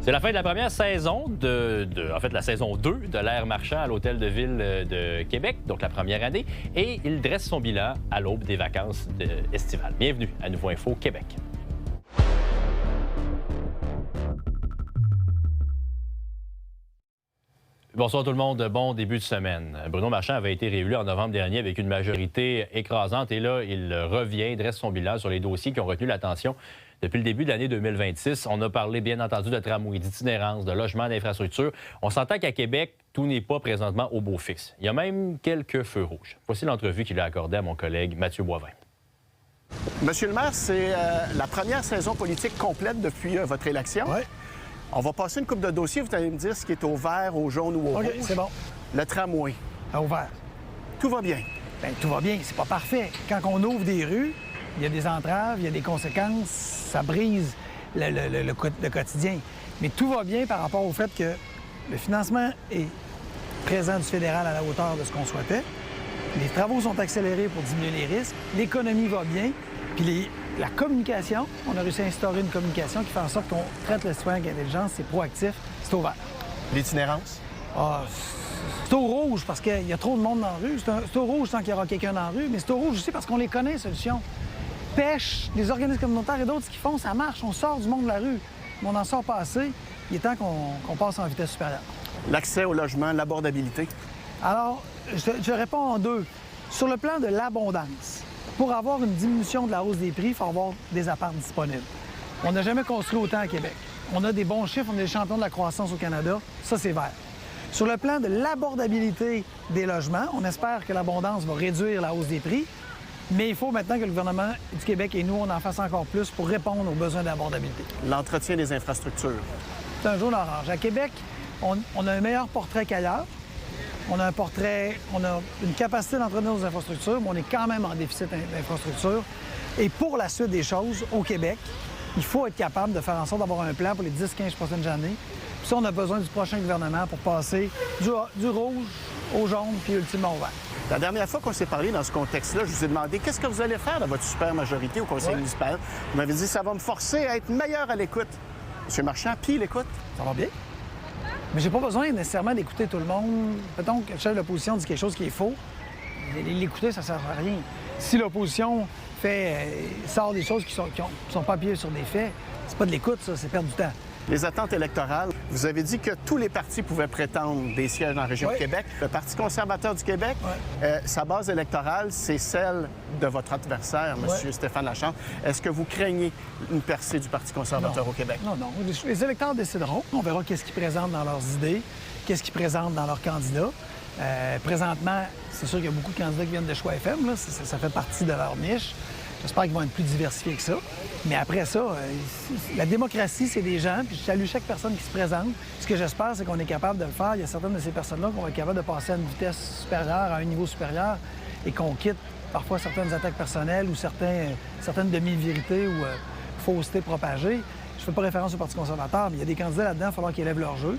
C'est la fin de la première saison en fait, la saison 2 de l'Air Marchand à l'Hôtel de Ville de Québec, donc la première année, et il dresse son bilan à l'aube des vacances estivales. Bienvenue à Nouveau Info Québec. Bonsoir tout le monde, bon début de semaine. Bruno Marchand avait été réélu en novembre dernier avec une majorité écrasante et là, il revient, dresse son bilan sur les dossiers qui ont retenu l'attention depuis le début de l'année 2026. On a parlé bien entendu de tramway, d'itinérance, de logement, d'infrastructures. On s'entend qu'à Québec, tout n'est pas présentement au beau fixe. Il y a même quelques feux rouges. Voici l'entrevue qu'il a accordée à mon collègue Mathieu Boivin. Monsieur le maire, c'est la première saison politique complète depuis votre élection. Oui. On va passer une coupe de dossiers. Vous allez me dire ce qui est au vert, au jaune ou au rouge. OK, c'est bon. Le tramway. Au vert. Tout va bien. Bien, tout va bien. C'est pas parfait. Quand on ouvre des rues, il y a des entraves, il y a des conséquences, ça brise le quotidien. Mais tout va bien par rapport au fait que le financement est présent du fédéral à la hauteur de ce qu'on souhaitait. Les travaux sont accélérés pour diminuer les risques. L'économie va bien. Puis la communication, on a réussi à instaurer une communication qui fait en sorte qu'on traite le citoyen avec intelligence, c'est proactif, c'est au vert. L'itinérance? Ah, c'est au rouge parce qu'il y a trop de monde dans la rue. C'est au rouge tant qu'il y aura quelqu'un dans la rue, mais c'est au rouge aussi parce qu'on les connaît, les solutions. Pêche, les organismes communautaires et d'autres, ce qu'ils font, ça marche. On sort du monde de la rue, mais on n'en sort pas assez. Il est temps qu'on passe en vitesse supérieure. L'accès au logement, l'abordabilité? Alors, je réponds en deux. Sur le plan de l'abondance, pour avoir une diminution de la hausse des prix, il faut avoir des apparts disponibles. On n'a jamais construit autant à Québec. On a des bons chiffres, on est des champions de la croissance au Canada. Ça, c'est vert. Sur le plan de l'abordabilité des logements, on espère que l'abondance va réduire la hausse des prix, mais il faut maintenant que le gouvernement du Québec et nous, on en fasse encore plus pour répondre aux besoins d'abordabilité. L'entretien des infrastructures? C'est un jaune orange. À Québec, on a un meilleur portrait qu'ailleurs. On a une capacité d'entretenir nos infrastructures, mais on est quand même en déficit d'infrastructures. Et pour la suite des choses, au Québec, il faut être capable de faire en sorte d'avoir un plan pour les 10-15 prochaines années. Puis ça, on a besoin du prochain gouvernement pour passer du rouge au jaune, puis ultimement au vert. La dernière fois qu'on s'est parlé dans ce contexte-là, je vous ai demandé qu'est-ce que vous allez faire dans votre super majorité au conseil municipal. Vous m'avez dit ça va me forcer à être meilleur à l'écoute. Monsieur Marchand, puis l'écoute? Ça va bien. Mais j'ai pas besoin nécessairement d'écouter tout le monde. Mettons que le chef de l'opposition dit quelque chose qui est faux. L'écouter, ça sert à rien. Si l'opposition sort des choses qui sont pas appuyées sur des faits, c'est pas de l'écoute, ça, c'est perdre du temps. Les attentes électorales, vous avez dit que tous les partis pouvaient prétendre des sièges dans la région de Québec. Le Parti conservateur du Québec, sa base électorale, c'est celle de votre adversaire, M. Stéphane Lachance. Est-ce que vous craignez une percée du Parti conservateur au Québec? Non. Les électeurs décideront. On verra qu'est-ce qu'ils présentent dans leurs idées, qu'est-ce qu'ils présentent dans leurs candidats. Présentement, c'est sûr qu'il y a beaucoup de candidats qui viennent de Choix FM. Là. Ça fait partie de leur niche. J'espère qu'ils vont être plus diversifiés que ça. Mais après ça, la démocratie, c'est des gens, puis je salue chaque personne qui se présente. Ce que j'espère, c'est qu'on est capable de le faire. Il y a certaines de ces personnes-là qu'on va être capable de passer à une vitesse supérieure, à un niveau supérieur, et qu'on quitte parfois certaines attaques personnelles ou certaines demi-vérités ou faussetés propagées. Je ne fais pas référence au Parti conservateur, mais il y a des candidats là-dedans, il va falloir qu'ils élèvent leur jeu.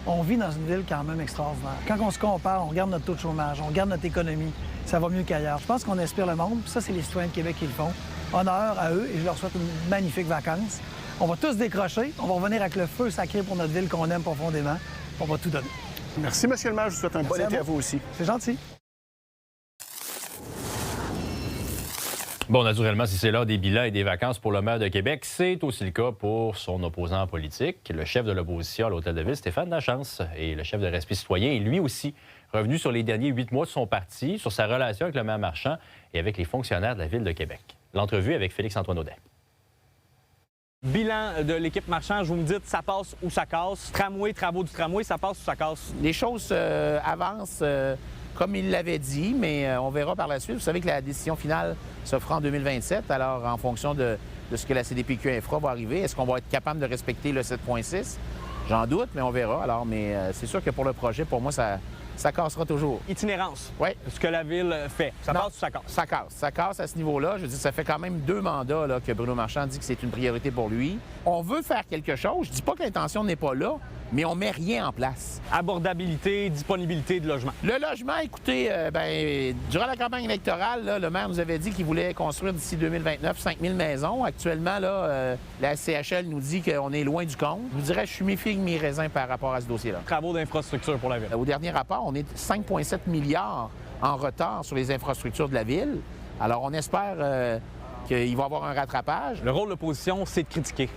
On vit dans une ville quand même extraordinaire. Quand on se compare, on regarde notre taux de chômage, on regarde notre économie, ça va mieux qu'ailleurs. Je pense qu'on inspire le monde, puis ça, c'est les citoyens de Québec qui le font. Honneur à eux, et je leur souhaite une magnifique vacances. On va tous décrocher, on va revenir avec le feu sacré pour notre ville qu'on aime profondément. On va tout donner. Merci, M. le maire. Je vous souhaite un bon été à vous aussi. C'est gentil. Bon, naturellement, si c'est l'heure des bilans et des vacances pour le maire de Québec, c'est aussi le cas pour son opposant politique, le chef de l'opposition à l'Hôtel de Ville, Stéphane Lachance. Et le chef de Respect citoyen est lui aussi revenu sur les derniers 8 mois de son parti, sur sa relation avec le maire Marchand et avec les fonctionnaires de la Ville de Québec. L'entrevue avec Félix-Antoine Audet. Bilan de l'équipe Marchand, vous me dites, ça passe ou ça casse. Tramway, travaux du tramway, ça passe ou ça casse? Les choses avancent comme il l'avait dit, mais on verra par la suite. Vous savez que la décision finale se fera en 2027. Alors, en fonction de ce que la CDPQ Infra va arriver, est-ce qu'on va être capable de respecter le 7.6? J'en doute, mais on verra. Alors, mais c'est sûr que pour le projet, pour moi, ça ça cassera toujours. Itinérance. Oui. Ce que la ville fait. Ça Non, passe ou ça casse? Ça casse. Ça casse à ce niveau-là. Je veux dire, ça fait quand même 2 mandats là, que Bruno Marchand dit que c'est une priorité pour lui. On veut faire quelque chose. Je dis pas que l'intention n'est pas là, mais on met rien en place. Abordabilité, disponibilité de logement. Le logement, écoutez, durant la campagne électorale, là, le maire nous avait dit qu'il voulait construire d'ici 2029 5000 maisons. Actuellement, là, la CHL nous dit qu'on est loin du compte. Je vous dirais, je suis méfié de mes raisins par rapport à ce dossier-là. Travaux d'infrastructure pour la ville. Au dernier rapport, on est 5,7 milliards en retard sur les infrastructures de la ville. Alors, on espère qu'il va y avoir un rattrapage. Le rôle de l'opposition, c'est de critiquer.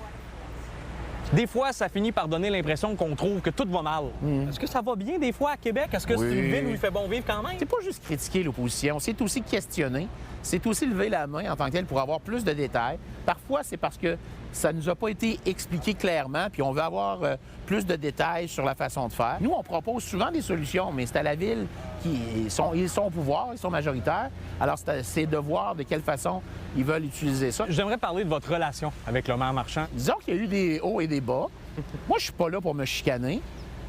Des fois, ça finit par donner l'impression qu'on trouve que tout va mal. Est-ce que ça va bien des fois à Québec? Est-ce que c'est une ville où il fait bon vivre quand même? C'est pas juste critiquer l'opposition, c'est aussi questionner, c'est aussi lever la main en tant que tel pour avoir plus de détails. Parfois, c'est parce que ça nous a pas été expliqué clairement, puis on veut avoir plus de détails sur la façon de faire. Nous, on propose souvent des solutions, mais c'est à la ville ils sont au pouvoir, ils sont majoritaires. Alors, c'est de voir de quelle façon ils veulent utiliser ça. J'aimerais parler de votre relation avec le maire Marchand. Disons qu'il y a eu des hauts et des bas. Moi, je suis pas là pour me chicaner,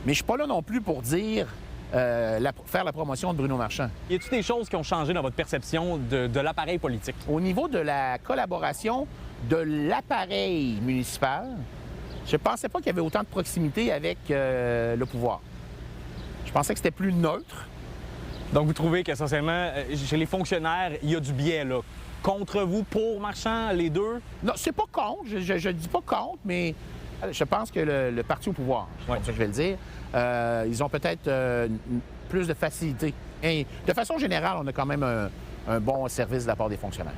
mais je suis pas là non plus pour dire faire la promotion de Bruno Marchand. Y a-t-il des choses qui ont changé dans votre perception de l'appareil politique? Au niveau de la collaboration de l'appareil municipal, je pensais pas qu'il y avait autant de proximité avec le pouvoir. Je pensais que c'était plus neutre. Donc, vous trouvez qu'essentiellement, chez les fonctionnaires, il y a du biais, là. Contre vous, pour Marchand, les deux? Non, c'est pas contre. Je dis pas contre, mais je pense que le parti au pouvoir, c'est comme ça que je vais le dire, ils ont peut-être plus de facilité. Et de façon générale, on a quand même un bon service de la part des fonctionnaires.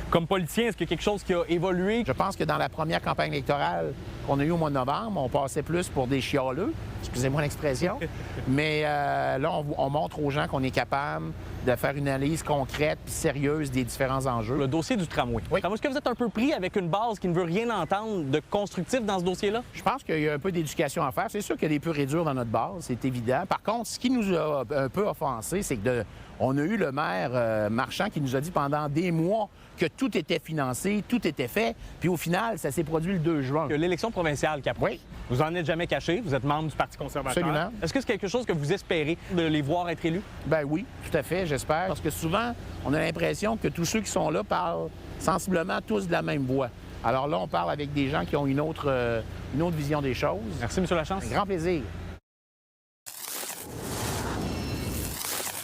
Comme politicien, est-ce qu'il y a quelque chose qui a évolué? Je pense que dans la première campagne électorale qu'on a eue au mois de novembre, on passait plus pour des chialeux, excusez-moi l'expression, mais là, on montre aux gens qu'on est capable de faire une analyse concrète et sérieuse des différents enjeux. Le dossier du tramway. Oui. Est-ce que vous êtes un peu pris avec une base qui ne veut rien entendre de constructif dans ce dossier-là? Je pense qu'il y a un peu d'éducation à faire. C'est sûr qu'il y a des purs et durs dans notre base, c'est évident. Par contre, ce qui nous a un peu offensé, c'est que on a eu le maire Marchand qui nous a dit pendant des mois que tout était financé, tout était fait, puis au final, ça s'est produit le 2 juin. L'élection provinciale qui approche. Oui. Vous en êtes jamais caché, vous êtes membre du Parti conservateur. Absolument. Est-ce que c'est quelque chose que vous espérez de les voir être élus? Ben oui, tout à fait, j'espère. Parce que souvent, on a l'impression que tous ceux qui sont là parlent sensiblement tous de la même voix. Alors là, on parle avec des gens qui ont une autre vision des choses. Merci, M. Lachance. Un grand plaisir.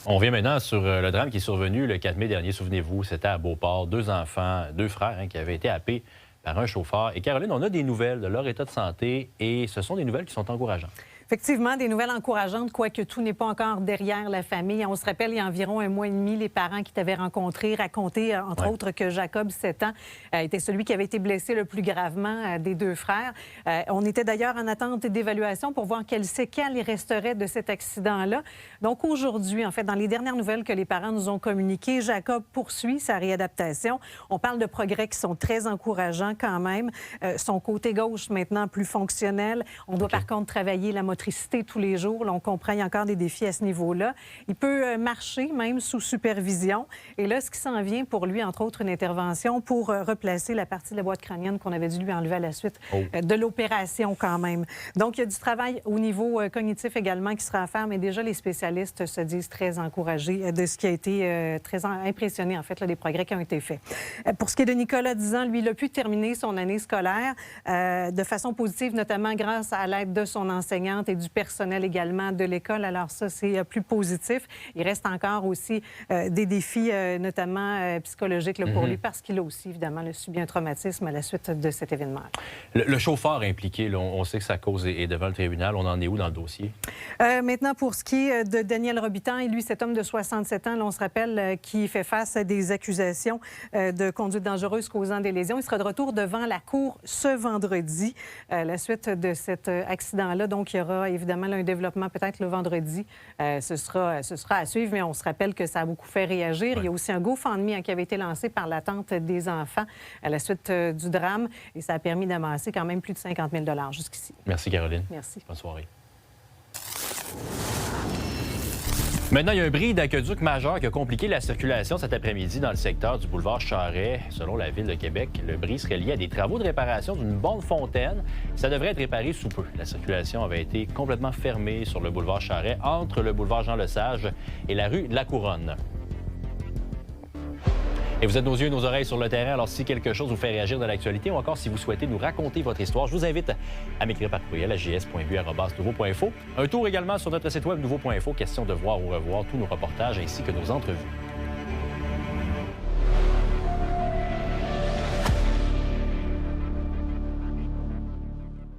On revient maintenant sur le drame qui est survenu le 4 mai dernier. Souvenez-vous, c'était à Beauport. 2 enfants, 2 frères qui avaient été happés par un chauffeur. Et Caroline, on a des nouvelles de leur état de santé et ce sont des nouvelles qui sont encourageantes. Effectivement, des nouvelles encourageantes, quoique tout n'est pas encore derrière la famille. On se rappelle, il y a environ 1 mois et demi, les parents qui t'avaient rencontré racontaient, entre autres, que Jacob, 7 ans, était celui qui avait été blessé le plus gravement des 2 frères. On était d'ailleurs en attente d'évaluation pour voir quelles séquelles il resterait de cet accident-là. Donc aujourd'hui, en fait, dans les dernières nouvelles que les parents nous ont communiquées, Jacob poursuit sa réadaptation. On parle de progrès qui sont très encourageants quand même. Son côté gauche, maintenant, plus fonctionnel. On doit par contre travailler la motricité tous les jours. Là, on comprend qu'il y a encore des défis à ce niveau-là. Il peut marcher, même sous supervision. Et là, ce qui s'en vient pour lui, entre autres, une intervention pour replacer la partie de la boîte crânienne qu'on avait dû lui enlever à la suite de l'opération quand même. Donc, il y a du travail au niveau cognitif également qui sera à faire, mais déjà, les spécialistes se disent très encouragés de ce qui a été très impressionnés, en fait, là, des progrès qui ont été faits. Pour ce qui est de Nicolas, 10 ans, lui, il a pu terminer son année scolaire de façon positive, notamment grâce à l'aide de son enseignante et du personnel également de l'école. Alors ça, c'est plus positif. Il reste encore aussi des défis, notamment psychologiques là, pour lui, parce qu'il a aussi, évidemment, subi un traumatisme à la suite de cet événement. Le chauffeur impliqué, là, on sait que sa cause est devant le tribunal. On en est où dans le dossier? Maintenant, pour ce qui est de Daniel Robitan, et lui, cet homme de 67 ans, là, on se rappelle, qui fait face à des accusations de conduite dangereuse causant des lésions. Il sera de retour devant la cour ce vendredi, la suite de cet accident-là. Donc, il y aura évidemment là, un développement peut-être le vendredi. Ce sera à suivre, mais on se rappelle que ça a beaucoup fait réagir. Il y a aussi un GoFundMe qui avait été lancé par l'attente des enfants à la suite du drame et ça a permis d'amasser quand même plus de 50 000 $ jusqu'ici. Merci, Caroline. Merci. Bonne soirée. Maintenant, il y a un bris d'aqueduc majeur qui a compliqué la circulation cet après-midi dans le secteur du boulevard Charest. Selon la Ville de Québec, le bris serait lié à des travaux de réparation d'une bonne fontaine. Ça devrait être réparé sous peu. La circulation avait été complètement fermée sur le boulevard Charest entre le boulevard Jean-Lesage et la rue de la Couronne. Et vous êtes nos yeux et nos oreilles sur le terrain, alors si quelque chose vous fait réagir dans l'actualité ou encore si vous souhaitez nous raconter votre histoire, je vous invite à m'écrire par courriel à js.bu@nouveau.info. Un tour également sur notre site web nouveau.info, question de voir ou revoir tous nos reportages ainsi que nos entrevues.